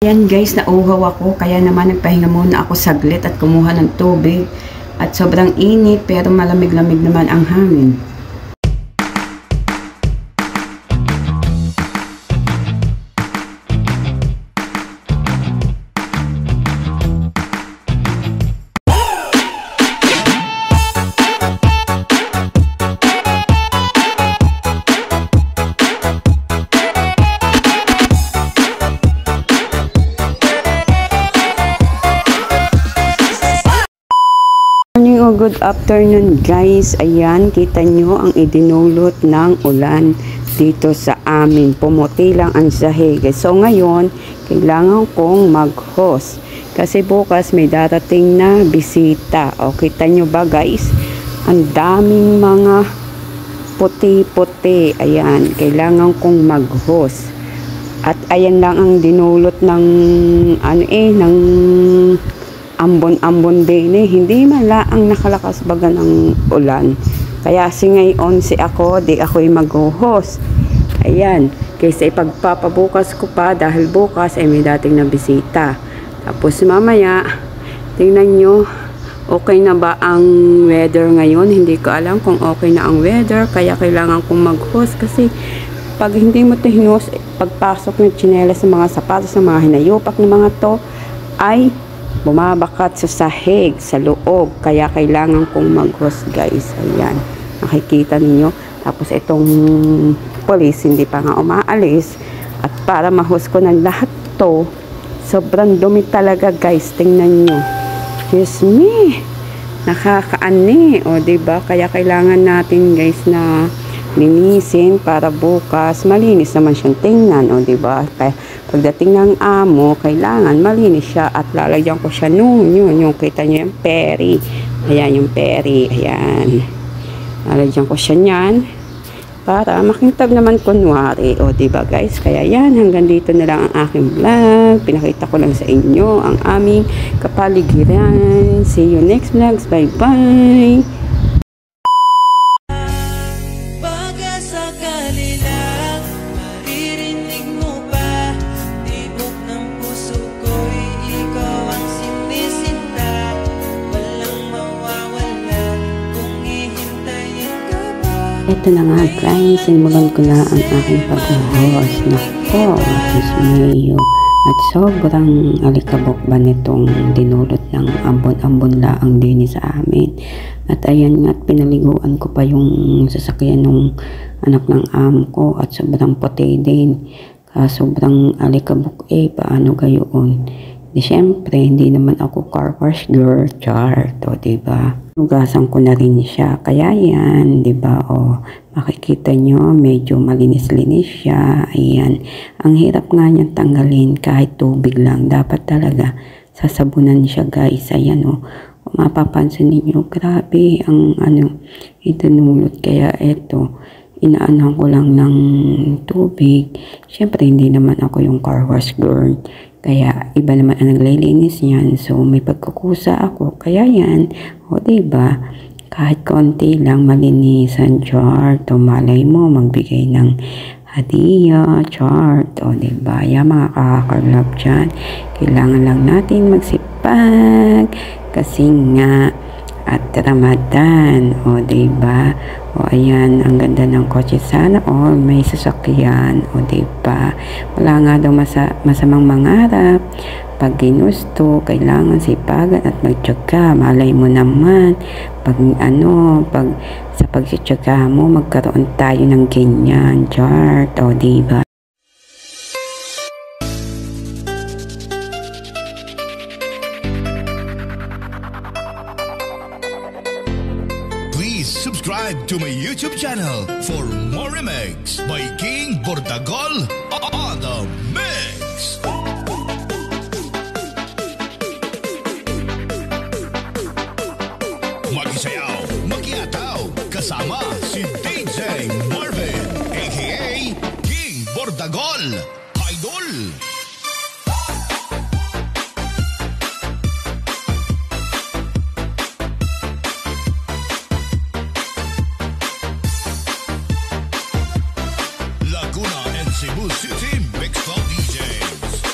Yan guys, nauhaw ako kaya naman nagpahinga muna ako saglit at kumuha ng tubig at sobrang init pero malamig-lamig naman ang hangin. Good afternoon guys. Ayan, kita nyo ang idinulot ng ulan dito sa amin. Pumuti lang ang sahig. So ngayon, kailangan kong mag-host kasi bukas may darating na bisita. O, kita nyo ba guys? Ang daming mga puti-puti. Ayan, kailangan kong mag-host. At ayan lang ang dinulot ng ng ambon-ambon din hindi mala ang nakalakas baga ng ulan. Kaya si ngayon ako, di ako'y mag-host. Ayan, kaysa ipagpapabukas ko pa dahil bukas ay may dating na bisita. Tapos mamaya, tingnan nyo, okay na ba ang weather ngayon? Hindi ko alam kung okay na ang weather, kaya kailangan kong mag-host kasi pag hindi mo ito hinost, pagpasok ng tsinelas sa mga sapatos, sa mga hinayupak ng mga to, ay bumabakat sa sahig, sa loob. Kaya kailangan kong mag-host guys. Ayan, nakikita ninyo. Tapos itong police hindi pa nga umaalis. At para ma-host ko ng lahat to, sobrang dumi talaga guys. Tingnan nyo. Excuse me. Nakakaani. O diba? Kaya kailangan natin guys na linisin para bukas malinis naman siyang tingnan. O diba? Kaya pagdating ng amo, kailangan malinis siya at lalagyan ko siya yung kita niyo yung peri. Ayan yung peri. Ayan. Lalagyan ko siya niyan para makintab naman kunwari. O diba guys? Kaya yan, hanggang dito na lang ang aking vlog. Pinakita ko lang sa inyo ang aming kapaligiran. See you next vlogs. Bye bye! Ito na nga guys, simulan ko na ang aking pag-host. Nako, Diyos Mayo. At sobrang alikabok ba nitong dinulot ng ambon-ambon laang din sa amin. At ayan nga, pinaliguan ko pa yung sasakyan ng anak ng amo ko at sobrang puti din. Sobrang alikabok paano gayon? Di syempre, hindi naman ako car wash girl, char, to, diba? Nugasan ko na rin siya, kaya yan, diba? O, makikita nyo, medyo malinis-linis siya, ayan. Ang hirap nga niyang tanggalin kahit tubig lang, dapat talaga sasabunan siya guys, ayan o. Mapapansin ninyo, grabe ang idinulot, kaya eto, inaanan ko lang ng tubig. Syempre, hindi naman ako yung car wash girl. Kaya, iba naman ang naglilinis niyan. So, may pagkukusa ako. Kaya yan, o diba, kahit konti lang malinisan, chart. O malay mo, magbigay ng hadiah, chart. O diba, yan mga kakakarlap dyan. Kailangan lang natin magsipag. Kasi nga, at Ramadan, o diba, o ayan, ang ganda ng kotse sana, o may sasakyan, o diba, wala nga daw masamang mangarap, pag ginusto, kailangan sipagan at magtyaga, malay mo naman, pag sa pagsityaga mo, magkaroon tayo ng ganyan, chart, o diba. Subscribe to my YouTube channel for more remix by King Bordagol on the mix. Magisayaw, magyataw, kasama si DJ Marvin, aka King Bordagol, Idol. Cebu City Mixcloud DJs.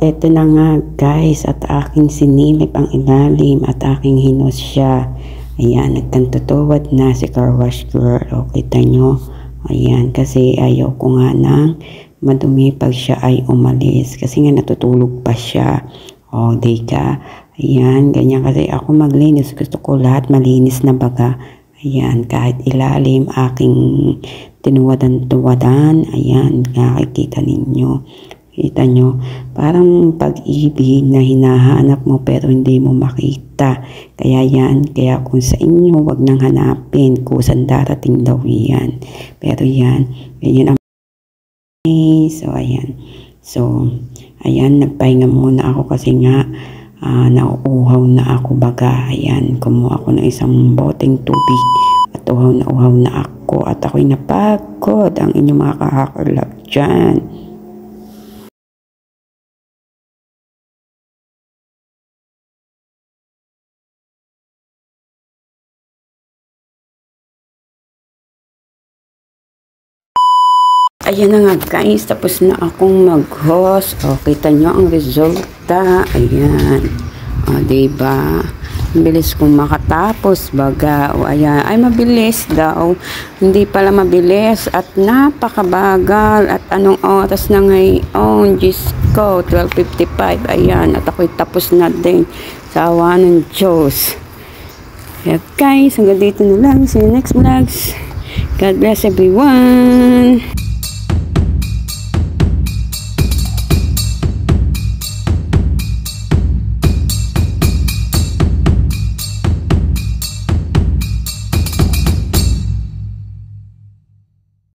eto na nga guys, at aking sinilip ang ilalim at aking hinos siya. Ayan, nagkantutuwad na si car wash girl. O, kita nyo. Ayan, kasi ayaw ko nga nang madumi pag siya ay umalis. Kasi nga natutulog pa siya. O, ka. Ayan, ganyan kasi ako maglinis. Gusto ko lahat malinis na baga. Ayan, kahit ilalim aking tinuwadan-tuwadan. Ayan, nakikita ninyo. Kita nyo, parang pag-ibig na hinahanap mo pero hindi mo makita. Kaya yan, kaya kung sa inyo, wag nang hanapin. Kusan darating daw yan. Pero yan, ganyan ang so, ayan. So, ayan, nagpahinga muna ako kasi nga, nauuhaw na ako baga. Ayan, kumuha ako ng isang boteng tubig at uhaw na ako at ako'y napagod. Ang inyong mga kahakarlap dyan. Ayan na nga guys, tapos na akong mag-host. O, kita nyo ang resulta. Ayan. O, diba? Bilis kong makatapos baga. O, ayan. Ay, mabilis daw. Hindi pala mabilis at napakabagal. At anong oras na ngayon? Diyos ko, 12:55. Ayan. At ako'y tapos na din. Sa awa ng Diyos. Kaya guys, hanggang dito na lang. See you next vlogs. God bless everyone.